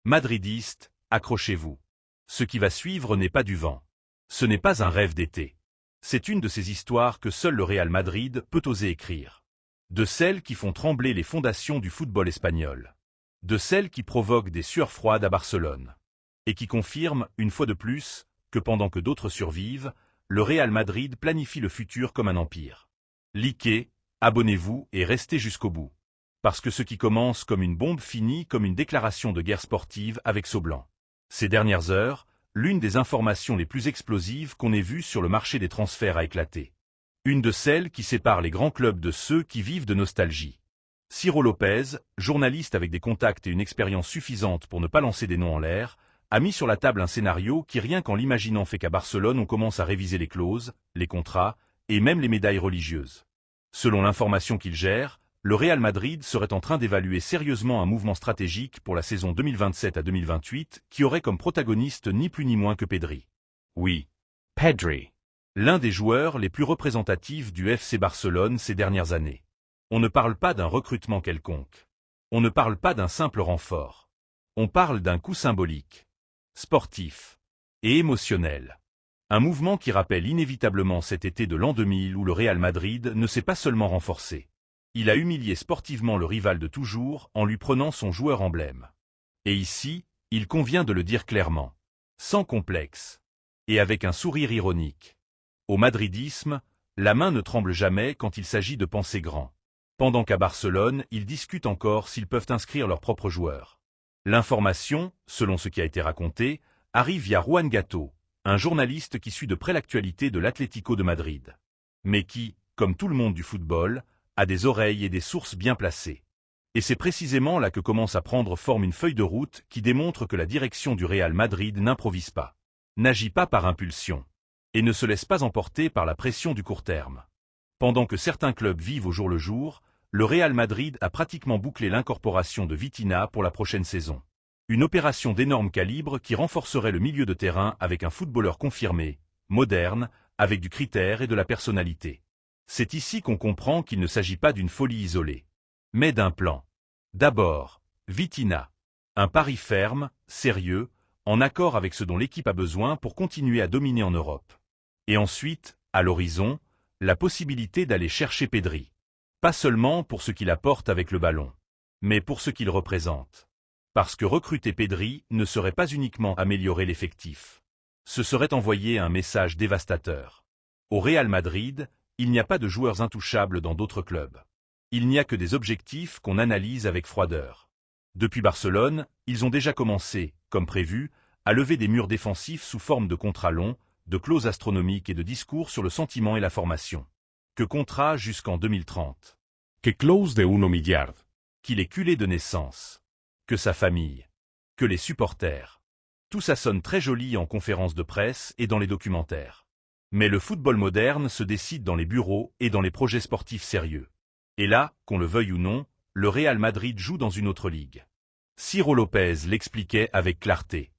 Madridistes, accrochez-vous. Ce qui va suivre n'est pas du vent. Ce n'est pas un rêve d'été. C'est une de ces histoires que seul le Real Madrid peut oser écrire. De celles qui font trembler les fondations du football espagnol. De celles qui provoquent des sueurs froides à Barcelone. Et qui confirment, une fois de plus, que pendant que d'autres survivent, le Real Madrid planifie le futur comme un empire. Likez, abonnez-vous et restez jusqu'au bout. Parce que ce qui commence comme une bombe finit comme une déclaration de guerre sportive avec Sceaux-Blanc. Ces dernières heures, l'une des informations les plus explosives qu'on ait vues sur le marché des transferts a éclaté. Une de celles qui sépare les grands clubs de ceux qui vivent de nostalgie. Ciro Lopez, journaliste avec des contacts et une expérience suffisante pour ne pas lancer des noms en l'air, a mis sur la table un scénario qui rien qu'en l'imaginant fait qu'à Barcelone on commence à réviser les clauses, les contrats, et même les médailles religieuses. Selon l'information qu'il gère, le Real Madrid serait en train d'évaluer sérieusement un mouvement stratégique pour la saison 2027 à 2028 qui aurait comme protagoniste ni plus ni moins que Pedri. Oui, Pedri. L'un des joueurs les plus représentatifs du FC Barcelone ces dernières années. On ne parle pas d'un recrutement quelconque. On ne parle pas d'un simple renfort. On parle d'un coup symbolique, sportif et émotionnel. Un mouvement qui rappelle inévitablement cet été de l'an 2000 où le Real Madrid ne s'est pas seulement renforcé. Il a humilié sportivement le rival de toujours en lui prenant son joueur emblème. Et ici, il convient de le dire clairement, sans complexe, et avec un sourire ironique. Au madridisme, la main ne tremble jamais quand il s'agit de penser grand. Pendant qu'à Barcelone, ils discutent encore s'ils peuvent inscrire leurs propres joueurs. L'information, selon ce qui a été raconté, arrive via Juan Gatto, un journaliste qui suit de près l'actualité de l'Atlético de Madrid. Mais qui, comme tout le monde du football, a des oreilles et des sources bien placées. Et c'est précisément là que commence à prendre forme une feuille de route qui démontre que la direction du Real Madrid n'improvise pas, n'agit pas par impulsion, et ne se laisse pas emporter par la pression du court terme. Pendant que certains clubs vivent au jour le jour, le Real Madrid a pratiquement bouclé l'incorporation de Vitinha pour la prochaine saison. Une opération d'énorme calibre qui renforcerait le milieu de terrain avec un footballeur confirmé, moderne, avec du critère et de la personnalité. C'est ici qu'on comprend qu'il ne s'agit pas d'une folie isolée, mais d'un plan. D'abord, Vitinha. Un pari ferme, sérieux, en accord avec ce dont l'équipe a besoin pour continuer à dominer en Europe. Et ensuite, à l'horizon, la possibilité d'aller chercher Pedri. Pas seulement pour ce qu'il apporte avec le ballon, mais pour ce qu'il représente. Parce que recruter Pedri ne serait pas uniquement améliorer l'effectif. Ce serait envoyer un message dévastateur. Au Real Madrid, il n'y a pas de joueurs intouchables dans d'autres clubs. Il n'y a que des objectifs qu'on analyse avec froideur. Depuis Barcelone, ils ont déjà commencé, comme prévu, à lever des murs défensifs sous forme de contrats longs, de clauses astronomiques et de discours sur le sentiment et la formation. Que contrat jusqu'en 2030. Que clause de 1 milliard. Qu'il est culé de naissance. Que sa famille. Que les supporters. Tout ça sonne très joli en conférences de presse et dans les documentaires. Mais le football moderne se décide dans les bureaux et dans les projets sportifs sérieux. Et là, qu'on le veuille ou non, le Real Madrid joue dans une autre ligue. Ciro Lopez l'expliquait avec clarté.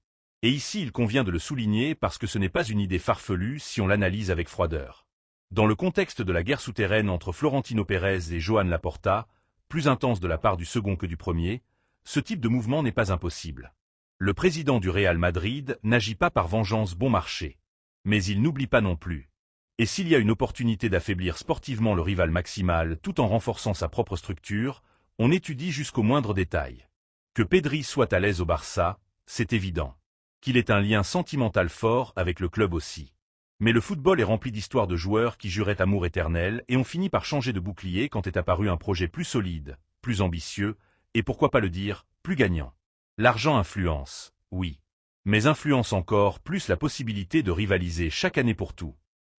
Et ici il convient de le souligner parce que ce n'est pas une idée farfelue si on l'analyse avec froideur. Dans le contexte de la guerre souterraine entre Florentino Pérez et Joan Laporta, plus intense de la part du second que du premier, ce type de mouvement n'est pas impossible. Le président du Real Madrid n'agit pas par vengeance bon marché. Mais il n'oublie pas non plus. Et s'il y a une opportunité d'affaiblir sportivement le rival maximal tout en renforçant sa propre structure, on étudie jusqu'au moindre détail. Que Pedri soit à l'aise au Barça, c'est évident. Qu'il ait un lien sentimental fort avec le club aussi. Mais le football est rempli d'histoires de joueurs qui juraient amour éternel et ont fini par changer de bouclier quand est apparu un projet plus solide, plus ambitieux, et pourquoi pas le dire, plus gagnant. L'argent influence, oui. Mais influence encore plus la possibilité de rivaliser chaque année pour tout.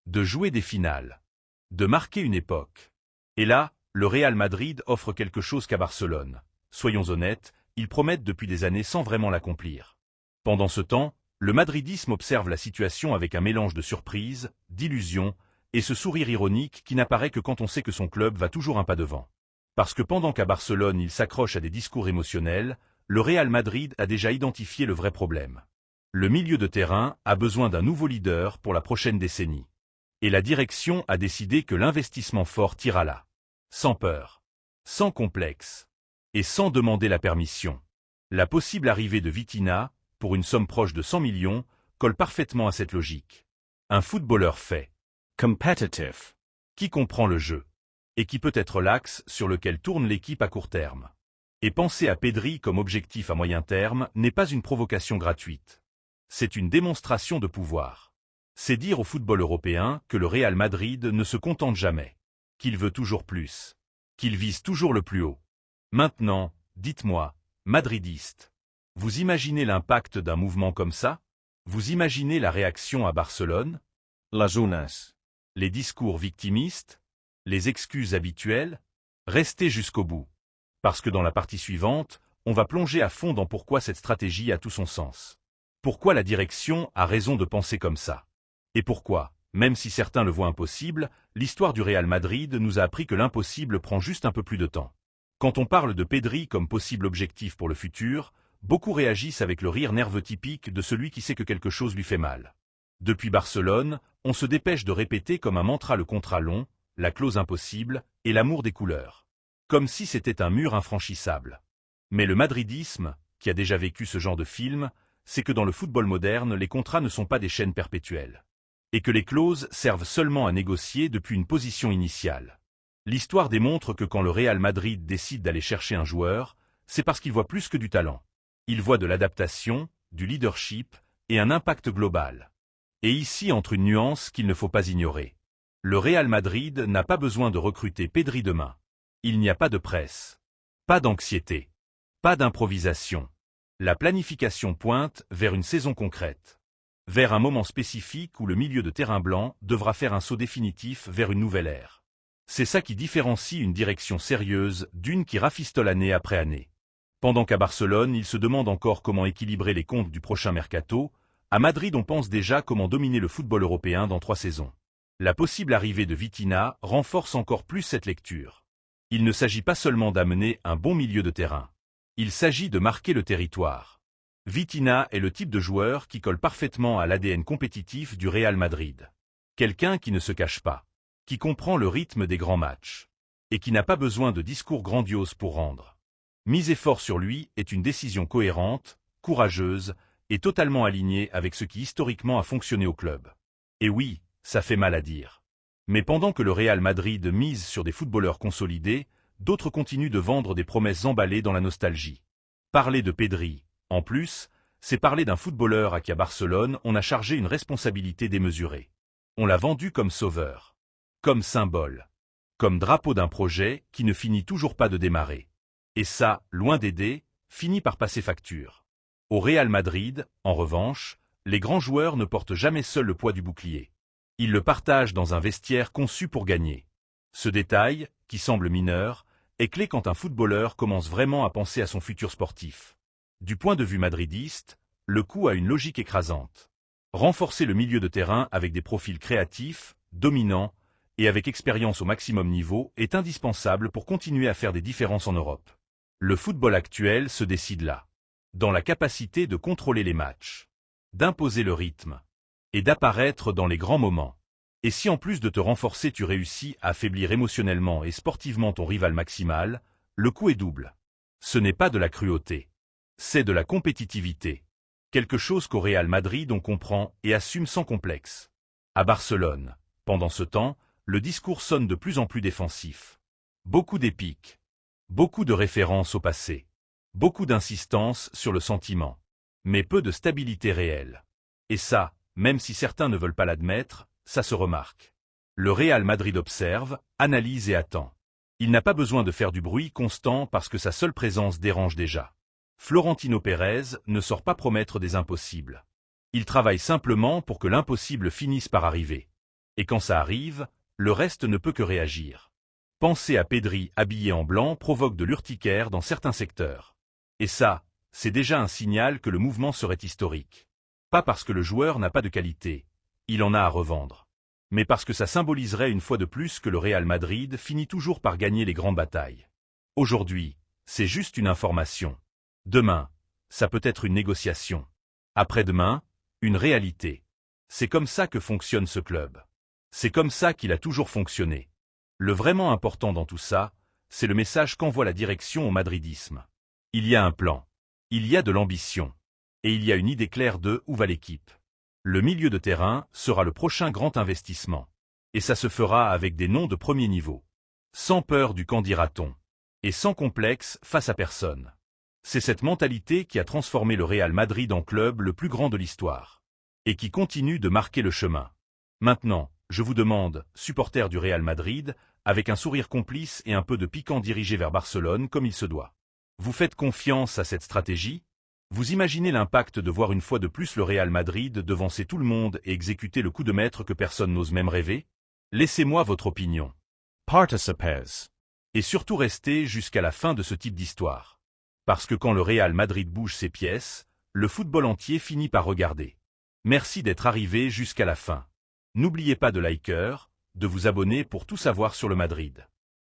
De jouer des finales. De marquer une époque. Et là, le Real Madrid offre quelque chose qu'à Barcelone. Soyons honnêtes, ils promettent depuis des années sans vraiment l'accomplir. Pendant ce temps, le madridisme observe la situation avec un mélange de surprise, d'illusion, et ce sourire ironique qui n'apparaît que quand on sait que son club va toujours un pas devant. Parce que pendant qu'à Barcelone il s'accroche à des discours émotionnels, le Real Madrid a déjà identifié le vrai problème. Le milieu de terrain a besoin d'un nouveau leader pour la prochaine décennie. Et la direction a décidé que l'investissement fort ira là. Sans peur. Sans complexe. Et sans demander la permission. La possible arrivée de Vitinha, pour une somme proche de 100 millions, colle parfaitement à cette logique. Un footballeur fait, competitive, qui comprend le jeu, et qui peut être l'axe sur lequel tourne l'équipe à court terme. Et penser à Pedri comme objectif à moyen terme n'est pas une provocation gratuite. C'est une démonstration de pouvoir. C'est dire au football européen que le Real Madrid ne se contente jamais, qu'il veut toujours plus, qu'il vise toujours le plus haut. Maintenant, dites-moi, madridistes, vous imaginez l'impact d'un mouvement comme ça? Vous imaginez la réaction à Barcelone? les unes, Les discours victimistes? Les excuses habituelles? Restez jusqu'au bout. Parce que dans la partie suivante, on va plonger à fond dans pourquoi cette stratégie a tout son sens. Pourquoi la direction a raison de penser comme ça. Et pourquoi, même si certains le voient impossible, l'histoire du Real Madrid nous a appris que l'impossible prend juste un peu plus de temps. Quand on parle de Pedri comme possible objectif pour le futur, beaucoup réagissent avec le rire nerveux typique de celui qui sait que quelque chose lui fait mal. Depuis Barcelone, on se dépêche de répéter comme un mantra le contrat long, la clause impossible et l'amour des couleurs. Comme si c'était un mur infranchissable. Mais le madridisme, qui a déjà vécu ce genre de film, c'est que dans le football moderne, les contrats ne sont pas des chaînes perpétuelles. Et que les clauses servent seulement à négocier depuis une position initiale. L'histoire démontre que quand le Real Madrid décide d'aller chercher un joueur, c'est parce qu'il voit plus que du talent. Il voit de l'adaptation, du leadership et un impact global. Et ici entre une nuance qu'il ne faut pas ignorer. Le Real Madrid n'a pas besoin de recruter Pedri demain. Il n'y a pas de presse. Pas d'anxiété. Pas d'improvisation. La planification pointe vers une saison concrète. Vers un moment spécifique où le milieu de terrain blanc devra faire un saut définitif vers une nouvelle ère. C'est ça qui différencie une direction sérieuse d'une qui rafistole année après année. Pendant qu'à Barcelone, il se demande encore comment équilibrer les comptes du prochain mercato, à Madrid on pense déjà comment dominer le football européen dans 3 saisons. La possible arrivée de Vitinha renforce encore plus cette lecture. Il ne s'agit pas seulement d'amener un bon milieu de terrain. Il s'agit de marquer le territoire. Vitinha est le type de joueur qui colle parfaitement à l'ADN compétitif du Real Madrid. Quelqu'un qui ne se cache pas, qui comprend le rythme des grands matchs, et qui n'a pas besoin de discours grandioses pour rendre. Miser fort sur lui est une décision cohérente, courageuse, et totalement alignée avec ce qui historiquement a fonctionné au club. Et oui, ça fait mal à dire. Mais pendant que le Real Madrid mise sur des footballeurs consolidés, d'autres continuent de vendre des promesses emballées dans la nostalgie. Parler de Pedri, en plus, c'est parler d'un footballeur à qui à Barcelone on a chargé une responsabilité démesurée. On l'a vendu comme sauveur, comme symbole, comme drapeau d'un projet qui ne finit toujours pas de démarrer. Et ça, loin d'aider, finit par passer facture. Au Real Madrid, en revanche, les grands joueurs ne portent jamais seuls le poids du bouclier. Ils le partagent dans un vestiaire conçu pour gagner. Ce détail, qui semble mineur, est clé quand un footballeur commence vraiment à penser à son futur sportif. Du point de vue madridiste, le coup a une logique écrasante. Renforcer le milieu de terrain avec des profils créatifs, dominants, et avec expérience au maximum niveau est indispensable pour continuer à faire des différences en Europe. Le football actuel se décide là. Dans la capacité de contrôler les matchs, d'imposer le rythme, et d'apparaître dans les grands moments. Et si en plus de te renforcer tu réussis à affaiblir émotionnellement et sportivement ton rival maximal, le coup est double. Ce n'est pas de la cruauté. C'est de la compétitivité. Quelque chose qu'au Real Madrid on comprend et assume sans complexe. À Barcelone, pendant ce temps, le discours sonne de plus en plus défensif. Beaucoup d'épiques. Beaucoup de références au passé. Beaucoup d'insistance sur le sentiment. Mais peu de stabilité réelle. Et ça, même si certains ne veulent pas l'admettre, ça se remarque. Le Real Madrid observe, analyse et attend. Il n'a pas besoin de faire du bruit constant parce que sa seule présence dérange déjà. Florentino Pérez ne sort pas promettre des impossibles. Il travaille simplement pour que l'impossible finisse par arriver. Et quand ça arrive, le reste ne peut que réagir. Penser à Pedri habillé en blanc provoque de l'urticaire dans certains secteurs. Et ça, c'est déjà un signal que le mouvement serait historique. Pas parce que le joueur n'a pas de qualité, il en a à revendre. Mais parce que ça symboliserait une fois de plus que le Real Madrid finit toujours par gagner les grandes batailles. Aujourd'hui, c'est juste une information. Demain, ça peut être une négociation. Après-demain, une réalité. C'est comme ça que fonctionne ce club. C'est comme ça qu'il a toujours fonctionné. Le vraiment important dans tout ça, c'est le message qu'envoie la direction au madridisme. Il y a un plan. Il y a de l'ambition. Et il y a une idée claire de où va l'équipe. Le milieu de terrain sera le prochain grand investissement. Et ça se fera avec des noms de premier niveau. Sans peur du qu'en dira-t-on. Et sans complexe face à personne. C'est cette mentalité qui a transformé le Real Madrid en club le plus grand de l'histoire. Et qui continue de marquer le chemin. Maintenant, je vous demande, supporters du Real Madrid, avec un sourire complice et un peu de piquant dirigé vers Barcelone comme il se doit. Vous faites confiance à cette stratégie? Vous imaginez l'impact de voir une fois de plus le Real Madrid devancer tout le monde et exécuter le coup de maître que personne n'ose même rêver? Laissez-moi votre opinion. Participes. Et surtout restez jusqu'à la fin de ce type d'histoire. Parce que quand le Real Madrid bouge ses pièces, le football entier finit par regarder. Merci d'être arrivé jusqu'à la fin. N'oubliez pas de liker, de vous abonner pour tout savoir sur le Madrid.